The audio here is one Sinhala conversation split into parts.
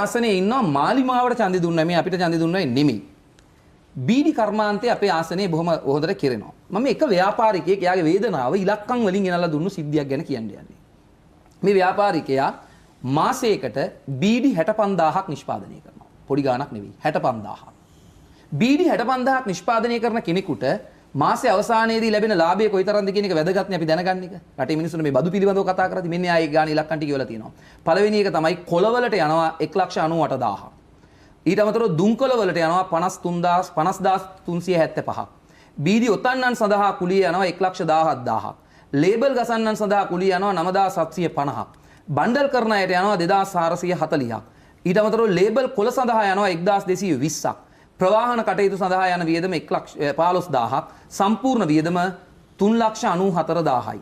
ආසනේ ඉන්නවා මාලිමාවට ඡන්දෙ දුන්නා මේ අපිට ඡන්දෙ දුන්නා නෙමෙයි. බීඩි කර්මාන්තේ අපේ ආසනේ බොහොම හොඳට කෙරෙනවා. මම එක ව්‍යාපාරිකයෙක් යාගේ වේදනාව ඉලක්කම් වලින් ගෙනල්ලා දුන්නු සිද්ධියක් ගැන කියන්න යන්නේ. මේ ව්‍යාපාරිකයා මාසයකට බීඩි 65000ක් නිෂ්පාදනය කරනවා. පොඩි ගාණක් නෙවෙයි 65000ක්. බීඩි 65000ක් නිෂ්පාදනය කරන කෙනෙකුට මාසයේ අවසානයේදී ලැබෙන ලාභය කොයිතරම්ද කියන එක වැදගත් නේ අපි දැනගන්න එක. රටේ මිනිස්සුන්ට මේ බදු පිළිබඳව කතා කරද්දී මෙන්න ආයේ ගාණ ඉලක්කම් ටික ඉවලා තියෙනවා. පළවෙනි එක තමයි කොළවලට යනවා 1,98,000ක්. ඊට අමතරව දුම්කොළ වලට යනවා 50375ක්. බීඩි ඔතන්නන් සඳහා කුලිය යනවා 1,17,000ක්. ලේබල් ගසන්නන් සඳහා කුලිය යනවා 9,750ක්. බණ්ඩල් කරන අයට යනවා 2,440ක්. ඊට අමතරව ලේබල් කොළ සඳහා යනවා 1,220ක්. ප්‍රවාහන කටයුතු සඳහා යන වියදම 1,15,000ක්. සම්පූර්ණ වියදම 3,94,000යි.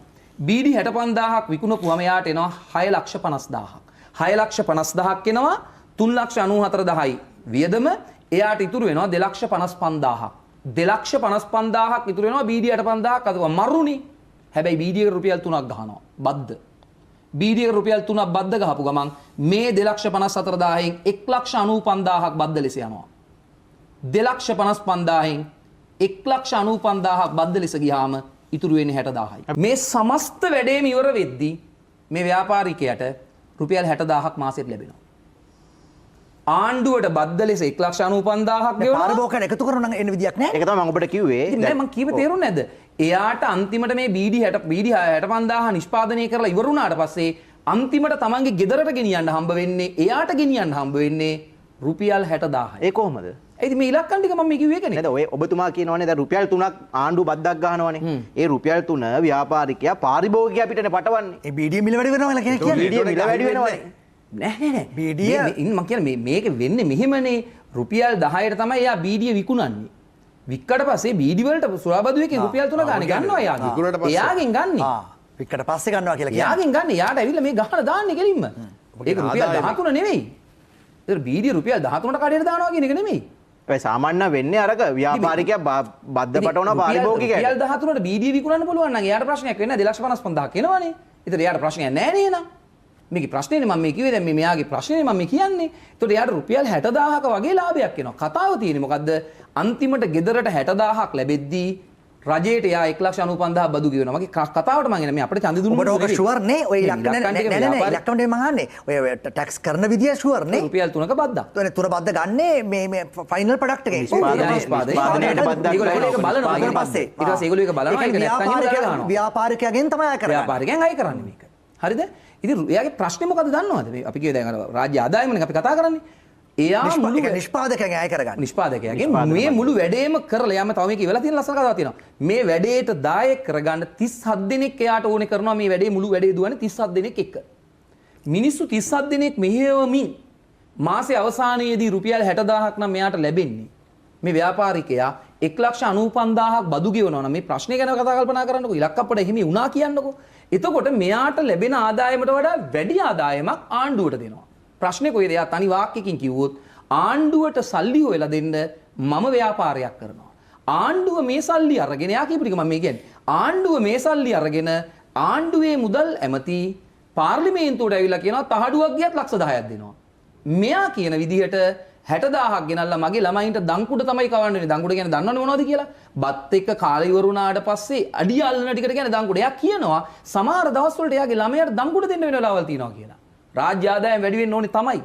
බීඩි 65,000ක් විකුණපුවම යාට එනවා 6,50,000ක්. 6,50,000ක් එනවා 3,94,000යි. වියදම එයාට ඉතුරු වෙනවා 2,55,000ක්. 2,55,000ක් ඉතුරු වෙනවා බීඩි 65,000ක් අතව මරුණි. හැබැයි බීඩි එකට රුපියල් 3ක් ගහනවා. බද්ද. බීඩි එකට රුපියල් 3ක් බද්ද ගහපු ගමන් මේ 2,54,000න් 1,95,000ක් බද්ද ලෙස යනවා. 2,55,000න් 1,95,000ක් බද්ද ලෙස ගියාම ඉතුරු වෙන්නේ 60,000යි. මේ සමස්ත වැඩේම ඉවර වෙද්දී මේ ව්‍යාපාරිකයට රුපියල් 60,000ක් මාසෙට ලැබෙනවා. ආණ්ඩුවට බද්ද ලෙස 1,95,000ක් ගෙවනවා. පාරබෝකන එකතු කරන එන්න විදියක් නැහැ. ඒක තමයි මම ඔබට කිව්වේ. නෑ මම කීව තේරුන්නේ නැද්ද? එයාට අන්තිමට මේ බීඩි 65,000 නිෂ්පාදනය කරලා ඉවර වුණාට පස්සේ අන්තිමට තමන්ගේ ගෙදරට ගෙනියන්න හම්බ වෙන්නේ එයාට ගෙනියන්න හම්බ වෙන්නේ රුපියල් 60,000යි. ඒ කොහොමද? ඒත් මේ ඉලක්කම් ටික මම මේ කිව්වේ ඒකනේ. නේද? ඔය ඔබතුමා කියනවනේ දැන් රුපියල් 3ක් ආණ්ඩුව බද්දක් ගහනවනේ. ඒ රුපියල් 3 ව්‍යාපාරිකයා පාරිභෝගිකයා පිටනේ පටවන්නේ. ඒ බීඩිය මිල වැඩි වෙනවා කියලා කියන්නේ. බීඩිය මිල වැඩි වෙනවනේ. නෑ බීඩිය මම කියන්නේ මේක වෙන්නේ මෙහෙමනේ රුපියල් 10ට තමයි එයා බීඩිය විකුණන්නේ. වික්කට පස්සේ බීඩි වලට සුරාබදු එකේ රුපියල් 3 ගන්න ගන්නවා එයාගෙන්. එයාගෙන් ගන්නේ. වික්කට පස්සේ ගන්නවා කියලා කියන්නේ. එයාගෙන් ගන්න. එයාට ඇවිල්ලා මේ ගහන දාන්නේ කෙලින්ම. ඒක රුපියල් 13 නෙවෙයි. ඒක බීඩිය රුපියල් 13ට කඩේට දානවා කියන එක නෙමෙයි. ඒ සාමාන්‍ය වෙන්නේ අරක ව්‍යාපාරිකයා බද්ද පටවන පාරිභෝගිකයා. රුපියල් 13ට බීඩිය විකුණන්න පුළුවන් නම් එයාට ප්‍රශ්නයක් වෙන්නේ නැහැ 2,55,000ක් එනවනේ. ඒතර එයාට ප්‍රශ්නයක් නැහැ නේ එහෙනම්. මේකේ ප්‍රශ්නේනේ මම මේ කිව්වේ දැන් මේ මෙයාගේ ප්‍රශ්නේ මම මේ කියන්නේ. ඒතකොට එයාට රුපියල් 60,000ක වගේ ලාභයක් එනවා. කතාව තියෙන්නේ මොකද්ද? අන්තිමට ගෙදරට 60,000ක් ලැබෙද්දී රජයට එයා 1,95,000 බදු ගෙවනවා. මගේ කතාවට මම එන්නේ මේ අපිට ඡන්දෙ දුන්නු ඔබට ඔක ෂුවර් නේ? ඔය ඉලක්ක නෑ ඉලක්කම් දෙන්න මං අහන්නේ. ඔය ටැක්ස් කරන විදිය ෂුවර් නේ? රුපියල් 3ක බද්දක්. එතන 3 බද්ද ගන්නේ මේ ෆයිනල් ප්‍රොඩක්ට් එකේ. නිෂ්පාදනයට බද්දක්. ඒගොල්ලෝ ඒක බලනවා. ඊට පස්සේ ඒගොල්ලෝ ඒක බලනවා. ඒක නැත්තම් එහෙම ව්‍යාපාරිකයගෙන් තමයි අය කරන්නේ. ව්‍යාපාරිකයන් අය කරන්නේ මේක. හරිද? ඉතින් එයාගේ ප්‍රශ්නේ මොකද්ද දන්නවද? මේ අපි කියවේ දැන් අර රාජ්‍ය ආදායමනේ අපි කතා කරන්නේ. එයා මුළු නිෂ්පාදකයන් අය කරගන්න. නිෂ්පාදකයාගෙන් මේ මුළු වැඩේම කරලා යාම තව මේක ඉවලා තියෙන ලස්සන කතාවක් තියෙනවා. මේ වැඩේට දායක කරගන්න 37 දෙනෙක් එයාට ඕනේ කරනවා මේ වැඩේ මුළු වැඩේ දුවන්නේ 37 දෙනෙක් එක්ක. මිනිස්සු 37 දෙනෙක් මෙහෙයවමින් මාසේ අවසානයේදී රුපියල් 60,000ක් නම් මෙයාට ලැබෙන්නේ. මේ ව්‍යාපාරිකයා 1,95,000ක් බදු ගෙවනවා නම් මේ ප්‍රශ්නේ ගැන කතා කල්පනා කරන්නකෝ. ඉලක්කප්පට එහෙම වුණා කියන්නකෝ. එතකොට මෙයාට ලැබෙන ආදායමට වඩා වැඩි ආදායමක් ආණ්ඩුවට දෙනවා. ප්‍රශ්නේ කොහෙද? එයා තනි වාක්‍යකින් කිව්වොත් ආණ්ඩුවට සල්ලි හොයලා දෙන්න මම ව්‍යාපාරයක් කරනවා. ආණ්ඩුව මේ සල්ලි අරගෙන යා කියපු ටික මම මේ කියන්නේ. ආණ්ඩුව මේ සල්ලි අරගෙන ආණ්ඩුවේ මුදල් ඇමති පාර්ලිමේන්තුවට ඇවිල්ලා කියනවා තහඩුවක් ගියත් ලක්ෂ 10ක් දෙනවා. මෙයා කියන විදිහට 60,000ක් ගෙනල්ලා මගේ ළමයින්ට දංකුඩ තමයි කවන්නේ. දංකුඩ කියන්නේ දන්නවනේ මොනවද කියලා? බත් එක්ක කාලේ ඉවර වුණාට පස්සේ අඩිය අල්ලන ටිකට කියන්නේ දංකුඩ. එයා කියනවා සමහර දවස්වලට එයාගේ ළමයාට දංකුඩ දෙන්න වෙන වෙලාවල් තියෙනවා කියලා. රාජ්‍ය ආදායම වැඩි වෙන්න ඕනේ තමයි.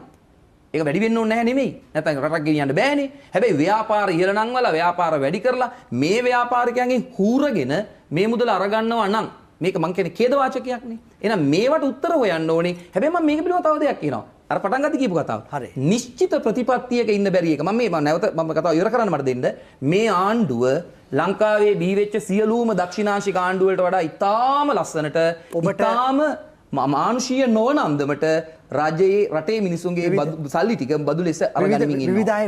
ඒක වැඩි වෙන්න ඕනේ නැහැ නෙමෙයි. නැත්නම් රටක් ගෙනියන්න බෑනේ. හැබැයි ව්‍යාපාර ඉහළ නම් වල ව්‍යාපාර වැඩි කරලා මේ ව්යාපාරිකයන්ගෙන් හූරගෙන මේ මුදල අරගන්නවා නම් මේක මං කියන්නේ ඛේදවාචකයක් නේ. එහෙනම් මේවට උත්තර හොයන්න ඕනේ. හැබැයි මම මේක පිළිබඳව තව දෙයක් කියනවා. අර පටන් ගන්න කියපු කතාව. නිශ්චිත ප්‍රතිපත්තියක ඉන්න බැරි එක. මම නැවත කතාව ඉවර කරන්න මට දෙන්න. මේ ආණ්ඩුව ලංකාවේ බිහි වෙච්ච සියලුම දක්ෂිණාංශික ආණ්ඩු වලට වඩා ඉතාම ලස්සනට ඉතාම මානුෂීය නොවන අන්දමට රජයේ රටේ මිනිසුන්ගේ සල්ලි ටික බදු ලෙස අරගෙන ඉන්නවා.